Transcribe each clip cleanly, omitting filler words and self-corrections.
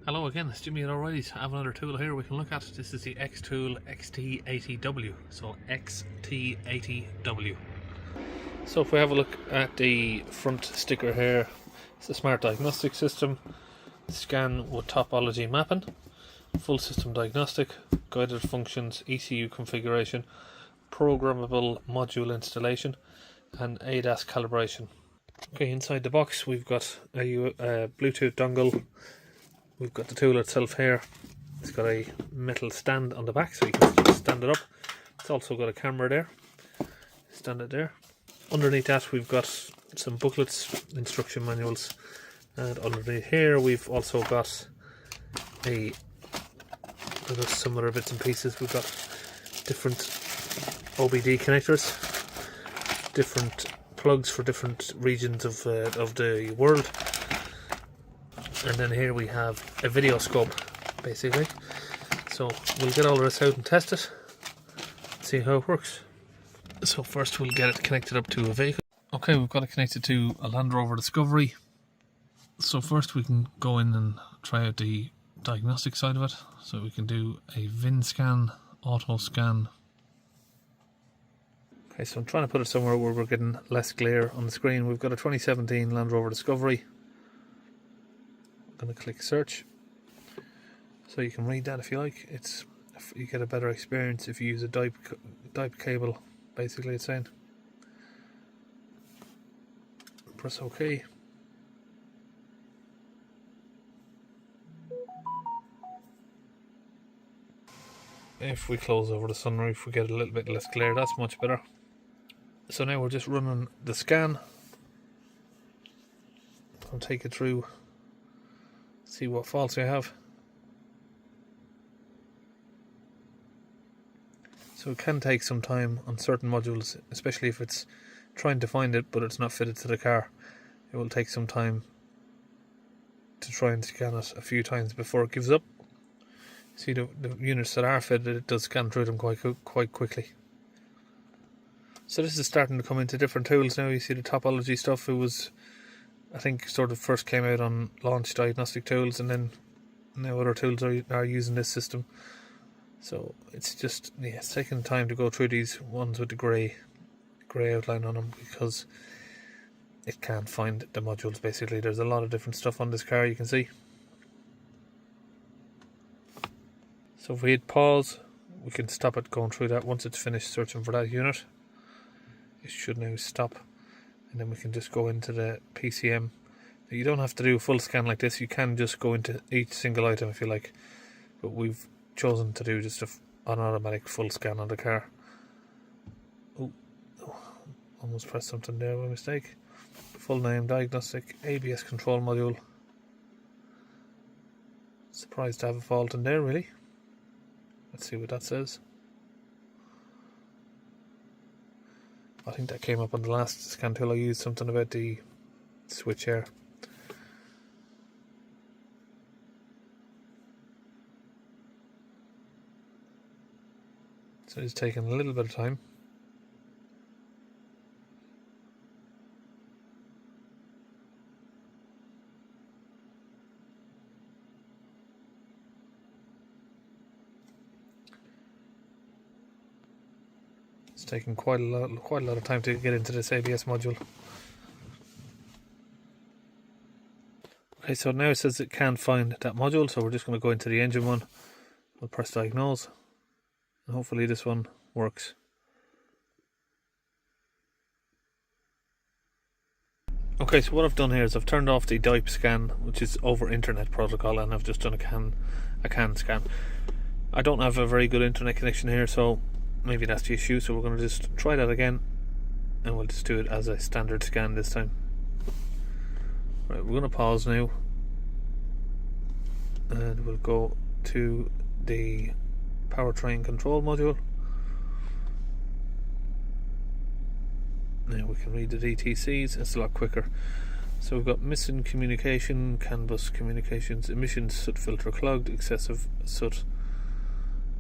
Hello again, it's Jimmy at O'Reilly's. I have another tool here we can look at. This is the Xtool XT80W, so XT80W. So if we have a look at the front sticker here, it's a smart diagnostic system, scan with topology mapping, full system diagnostic, guided functions, ECU configuration, programmable module installation, and ADAS calibration. Okay, inside the box we've got a Bluetooth dongle. We've got the tool itself here. It's got a metal stand on the back so you can stand it up. It's also got a camera there. Stand it there. Underneath that we've got some booklets, instruction manuals, and underneath here we've also got some other bits and pieces. We've got different OBD connectors, different plugs for different regions of the world. And then here we have a video scope, basically. So we'll get all of this out and test it, see how it works. So first we'll get it connected up to a vehicle. Okay, we've got it connected to a Land Rover Discovery. So first we can go in and try out the diagnostic side of it. So we can do a VIN scan, auto scan. Okay, so I'm trying to put it somewhere where we're getting less glare on the screen. We've got a 2017 Land Rover Discovery. Going to click search, so you can read that if you like. You get a better experience if you use a DIP cable, basically it's saying. Press OK. If we close over the sunroof we get a little bit less glare, that's much better. So now we're just running the scan. I'll take it through, see what faults I have. So it can take some time on certain modules, especially if it's trying to find it but it's not fitted to the car. It will take some time to try and scan it a few times before it gives up. See, the units that are fitted, it does scan through them quite quickly. So this is starting to come into different tools now. You see the Topology stuff, it was, I think, sort of first came out on launch diagnostic tools, and then now other tools are using this system. So it's just, yeah, it's taking time to go through these ones with the grey outline on them because it can't find the modules. Basically, there's a lot of different stuff on this car, you can see. So if we hit pause, we can stop it going through that. Once it's finished searching for that unit, it should now stop. And then we can just go into the PCM. Now, you don't have to do a full scan like this. You can just go into each single item if you like. But we've chosen to do just an automatic full scan on the car. Oh, almost pressed something there by mistake. Full name, diagnostic, ABS control module. Surprised to have a fault in there, really. Let's see what that says. I think that came up on the last scan tool I used, something about the switch here. So it's taking a little bit of time. It's taking quite a lot of time to get into this ABS module. Okay, so now it says it can't find that module, so we're just going to go into the engine one. We'll press diagnose, and hopefully this one works. Okay, so what I've done here is I've turned off the DIP scan, which is over internet protocol, and I've just done a CAN scan. I don't have a very good internet connection here, so maybe that's the issue. So we're going to just try that again, and we'll just do it as a standard scan this time. Right, we're going to pause now, and we'll go to the powertrain control module. Now we can read the DTCs, it's a lot quicker. So we've got missing communication, CAN bus communications, emissions, soot filter clogged, excessive soot.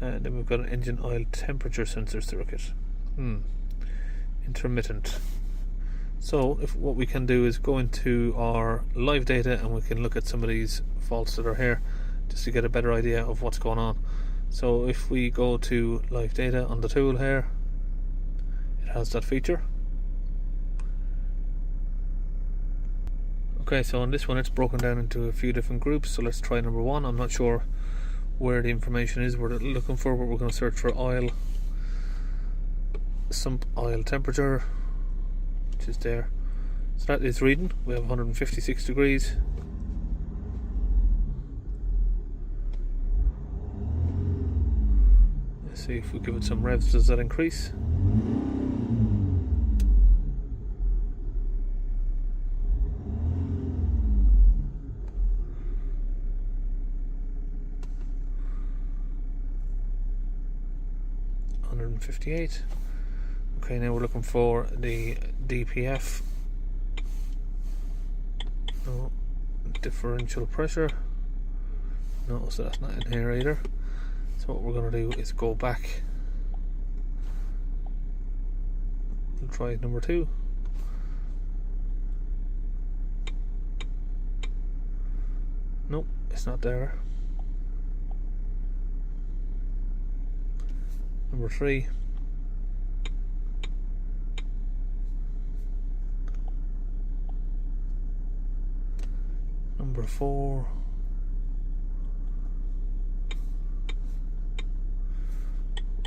And then we've got an engine oil temperature sensor circuit. Intermittent. So what we can do is go into our live data and we can look at some of these faults that are here. just to get a better idea of what's going on. So if we go to live data on the tool here, it has that feature. Okay, so on this one it's broken down into a few different groups, so let's try number 1. I'm not sure where the information is we're looking for, but we're going to search for oil, sump oil temperature, which is there. So that is reading, we have 156 degrees. Let's see if we give it some revs, does that increase? .58. Okay, now we're looking for the DPF. No, differential pressure. No, so that's not in here either. So what we're going to do is go back. We'll try number 2. Nope, it's not there. Number 3. Number 4.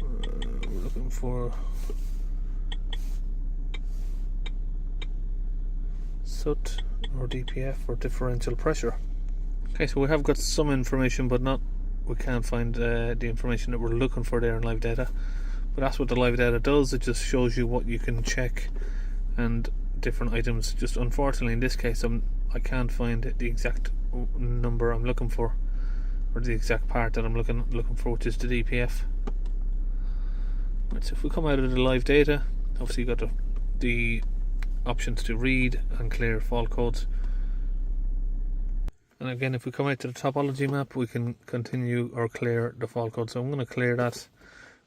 We're looking for SUT or DPF or differential pressure. Okay, so we have got some information, but we can't find the information that we're looking for there in live data. But that's what the live data does, it just shows you what you can check and different items. Just unfortunately in this case I can't find the exact number I'm looking for, or the exact part that I'm looking for, which is the DPF. Right, so if we come out of the live data, obviously you've got the options to read and clear fault codes. And again, if we come out to the topology map, we can continue or clear the fault code. So I'm going to clear that.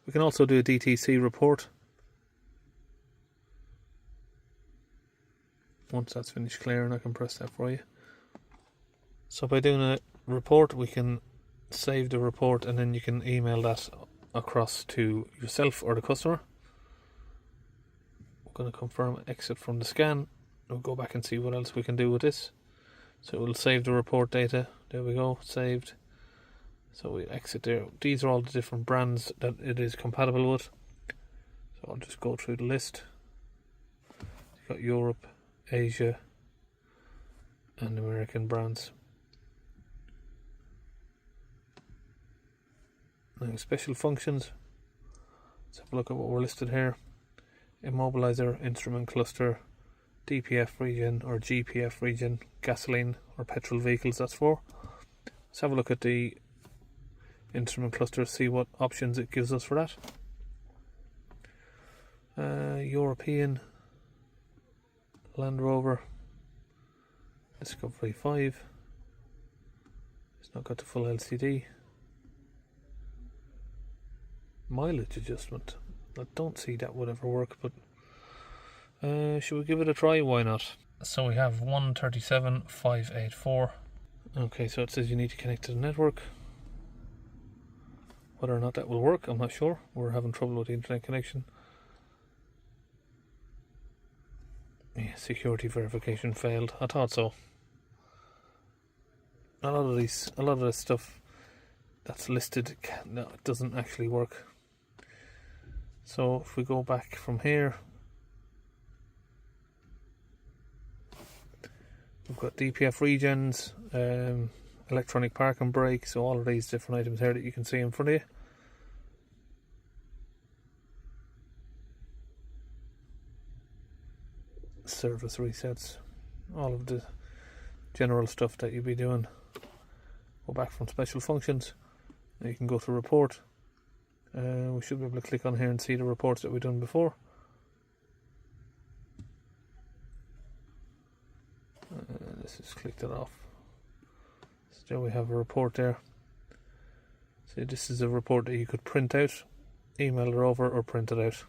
We can also do a DTC report. Once that's finished clearing, I can press that for you. So by doing a report, we can save the report and then you can email that across to yourself or the customer. We're going to confirm exit from the scan. We'll go back and see what else we can do with this. So it will save the report data. There we go, saved. So we exit there. These are all the different brands that it is compatible with. So I'll just go through the list. You've got Europe, Asia, and American brands. Now special functions. Let's have a look at what we're listed here. Immobilizer, instrument cluster, DPF region or GPF region, gasoline or petrol vehicles, that's for. Let's have a look at the instrument cluster, see what options it gives us for that. European, Land Rover, Discovery 5. It's not got the full LCD. Mileage adjustment. I don't see that would ever work, but should we give it a try? Why not? So we have 137.584. Okay, so it says you need to connect to the network. Whether or not that will work, I'm not sure. We're having trouble with the internet connection. Yeah, security verification failed. I thought so. A lot of this stuff that's listed, no, it doesn't actually work. So if we go back from here, we've got DPF regions, electronic park and brake, so all of these different items here that you can see in front of you. Service resets, all of the general stuff that you'll be doing. Go back from special functions, and you can go to report. We should be able to click on here and see the reports that we've done before. Let's just click that off. So there we have a report there. So this is a report that you could print out, email it over, or print it out.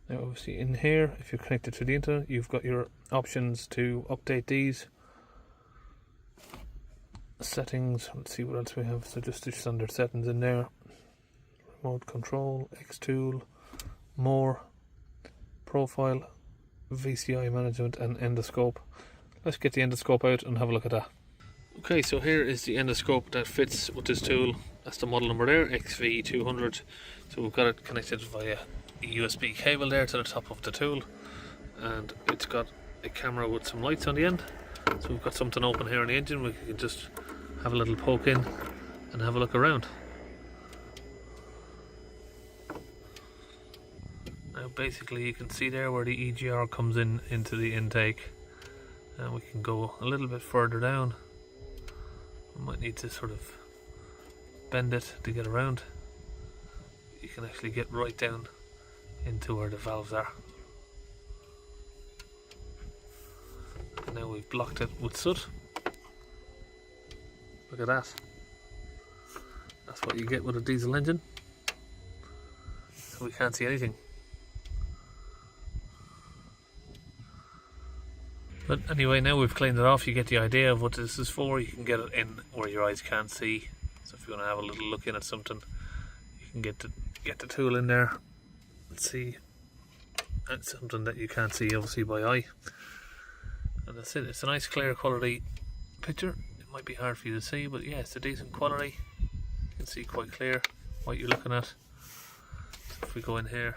Now obviously in here, if you're connected to the internet, you've got your options to update these. Settings, let's see what else we have. So just standard settings in there. Remote control, Xtool, more, profile, VCI management and endoscope. Let's get the endoscope out and have a look at that. Okay, so here is the endoscope that fits with this tool. That's the model number there, XV200. So we've got it connected via a USB cable there to the top of the tool, and it's got a camera with some lights on the end. So we've got something open here on the engine. We can just have a little poke in and have a look around. Now basically you can see there where the EGR comes in into the intake, and we can go a little bit further down. We might need to sort of bend it to get around. You can actually get right down into where the valves are. And now we've blocked it with soot. Look at that. That's what you get with a diesel engine. So we can't see anything. But anyway, now we've cleaned it off, you get the idea of what this is for. You can get it in where your eyes can't see. So if you want to have a little look in at something, you can get the tool in there and see at something that you can't see obviously by eye. And that's it. It's a nice clear quality picture. It might be hard for you to see, but yeah, it's a decent quality. You can see quite clear what you're looking at. So if we go in here,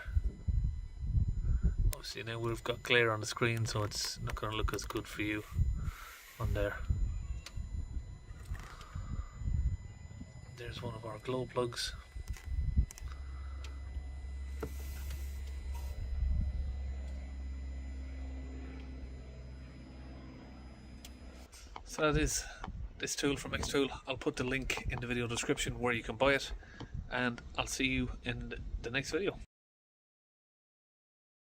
obviously now we've got glare on the screen, so it's not going to look as good for you on there. There's one of our glow plugs. So that is this tool from Xtool. I'll put the link in the video description where you can buy it, and I'll see you in the next video.